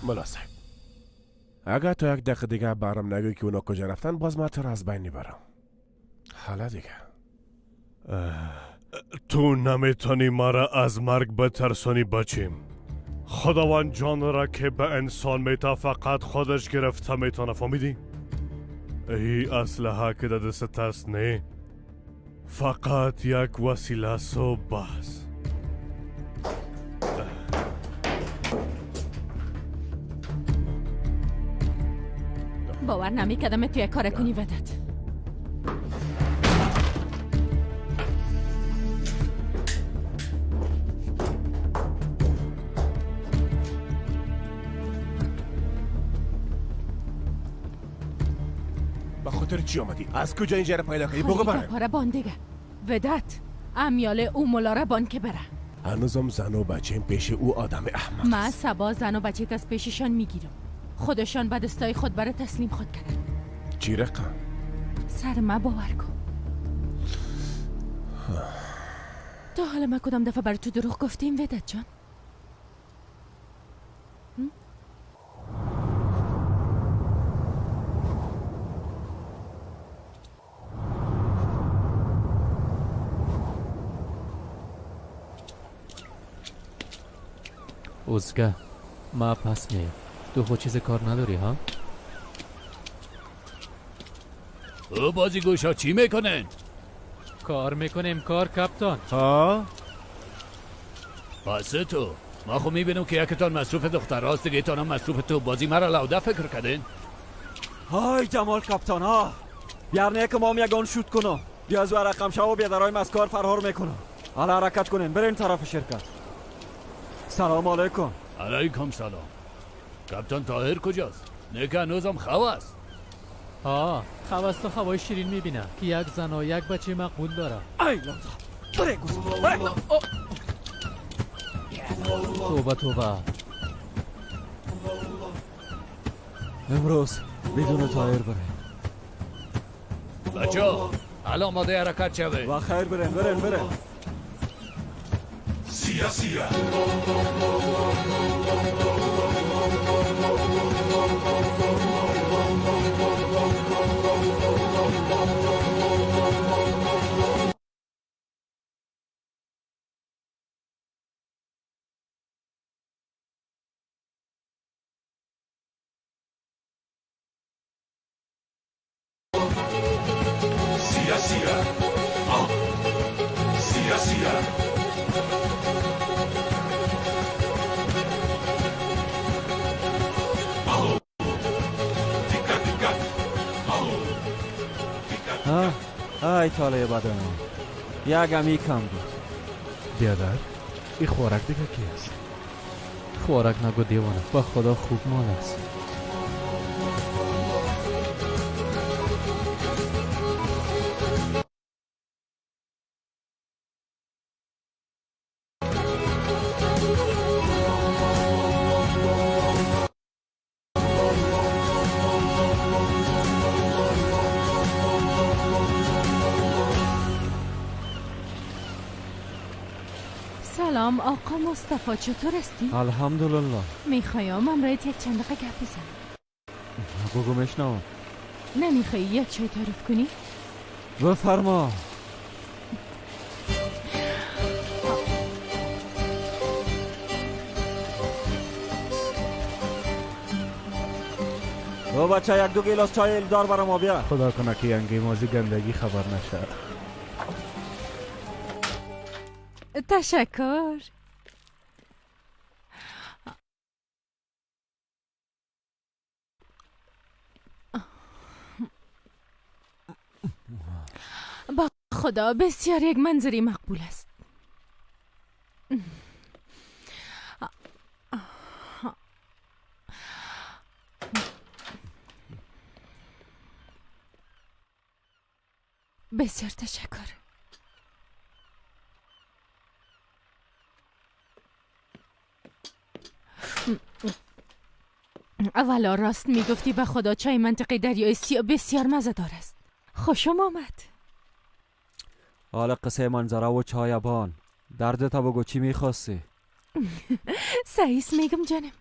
ملا صاحب اگر تا یک دقیقه دیگه برام نگوی که اونا کجا رفتن باز ما تو را از بین میبرم. حالا دیگه تو نمیتونی مرا از مرگ بترسانی بچیم. خداوند جان را که به انسان میتا فقط خودش گرفته میتونه، فهمیدی؟ ای اسلحه که در دست است نه، فقط یک وسیله است و بس. باور نمیکردم تو یک کار کنی ودت. به خاطر چی آمدی؟ از کجا اینجا را پیدا کردی؟ بگو برم. پاره باندگه ودت امیال او ملا را بان که بره. هنوزم زن و بچه پیش او آدم احمق. من سبا زن و بچه از پیششان میگیرم. خودشان به دستای خود برای تسلیم خود کردن. چی رقم؟ سر ما باور کن. تا حالا ما کدام دفعه بر تو دروغ گفتیم ودت جان؟ اوزگه ما پس میه. تو خود چیز کار نداری ها؟ او بازی گوشا چی میکنن؟ کار میکنیم کار کپتان. ها؟ پس تو ما خو میبینم که یکتان مصروف دختر هاست، دیگه تانم مصروف تو. بازی مرا لوده فکر کردین؟ های جمال کپتان ها بیارنه که ما یگان شوت کنم بیا از ورقم شو و بیادرایم از کار فرار میکنم. حالا حرکت کنین برین طرف شرکت. سلام علیکم. علیکم سلام. کپتان طاهر کجاست؟ نه که هنوزم خو است. ها خو است و خوای شیرین میبینه که یک زن و یک بچه مقبول داره. ای لامزا بره گوزم بره. توبه توبه. امروز بدون طاهر بره. بچه حالا آماده حرکت شوه. و خیر برین. سیا ای تاله بدن یک امی کم بود. بیادر این خوراک دیگه کی است؟ خوراک نگو دیوانه، با خدا خوب مال است. سلام آقا مصطفی، چطور هستی؟ الحمدلله. میخوایم امرایت یک چند دقیقه گپ بزنم. بگو میشنوم. نمیخوایی یک چای تعریف کنی؟ بفرما. او بچه یک دو گیلاس چای الدار برام آبیا. خدا کنه که ینگی مازی گندگی خبر نشه. تشکر. با خدا بسیار یک منظری مقبول است. بسیار تشکر. اولا راست میگفتی، به خدا چای منطقه دریای سیاه بسیار مزه‌دار است. خوشم آمد. حالا قصه منظره و چایبان دردتا بگو چی میخواستی؟ سعیس میگم جانم.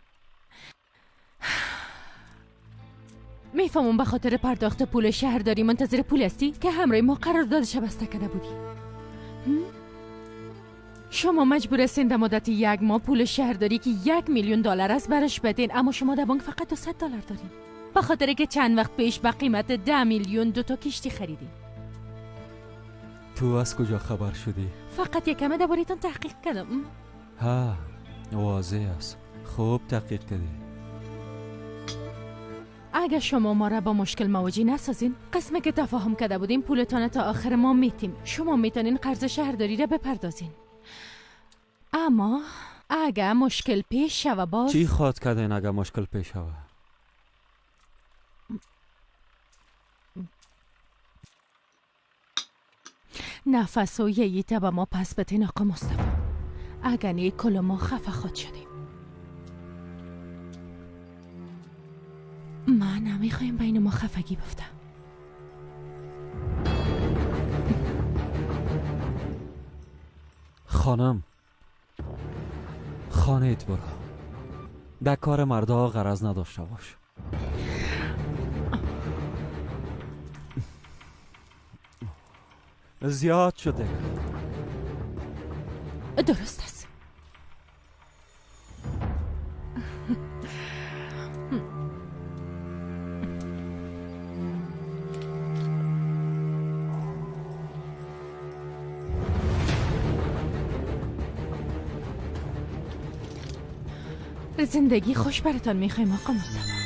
میفهمم به خاطر پرداخت پول شهرداری منتظر پول هستی که همراه ما قراردادش بسته کرده بودی. شما مجبور هستین در مدت 1 ماه پول شهرداری که $1,000,000 است برش بدین، اما شما در بانک فقط $200 دارین به خاطر که چند وقت پیش به قیمت 10 میلیون 2 تا کشتی خریدین. تو از کجا خبر شدی؟ فقط یکمه درباره‌تان تحقیق کردم. ها، واضح است. خوب تحقیق کردی. اگر شما ما را با مشکل مواجه نسازین، قسمی که تفاهم کرده بودیم پولتان تا آخر ما میتیم. شما میتونین قرض شهرداری را بپردازین. اما اگر مشکل پیش شوه باز چی خواد کردین اگر مشکل پیش شوه؟ نفس و یهیته به ما پس بتین آقا مصطفی. اگر نه کل ما خفه خود شدیم. ما نمیخوایم بین ما خفگی بفته. خانم، خانه‌ات برو. در کار مردا غرض نداشته باش. زیاد شده. درست است. زندگی خوش براتان میخوایم آقا مصطفی.